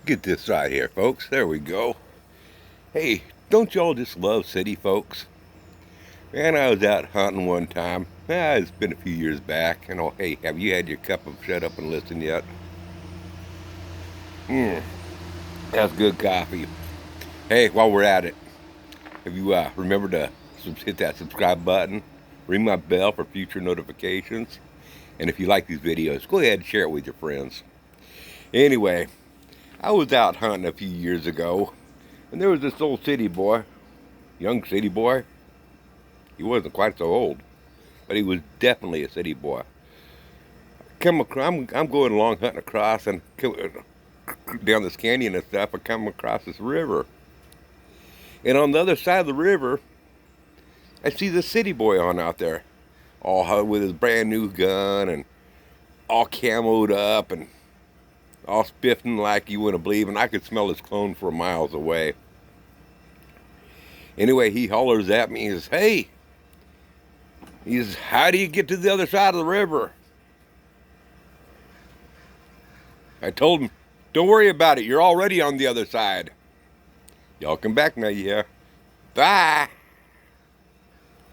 Get this right here, folks. There we go. Hey, don't y'all just love city folks? Man, I was out hunting one time. It's been a few years back. Hey, have you had your cup of shut up and listen yet? Mmm, that's good coffee. Hey, while we're at it, have you remembered to hit that subscribe button, ring my bell for future notifications, and if you like these videos, go ahead and share it with your friends. Anyway, I was out hunting a few years ago, and there was this old city boy, young city boy. He wasn't quite so old, but he was definitely a city boy. I'm going along hunting across and down this canyon and stuff. I come across this river, and on the other side of the river, I see the city boy on out there, all with his brand new gun and all camoed up and all spiffing like you wouldn't believe. And I could smell his clone for miles away. Anyway, he hollers at me. He says, "Hey," he says, "how do you get to the other side of the river?" I told him, "Don't worry about it. You're already on the other side. Y'all come back now, yeah. Bye."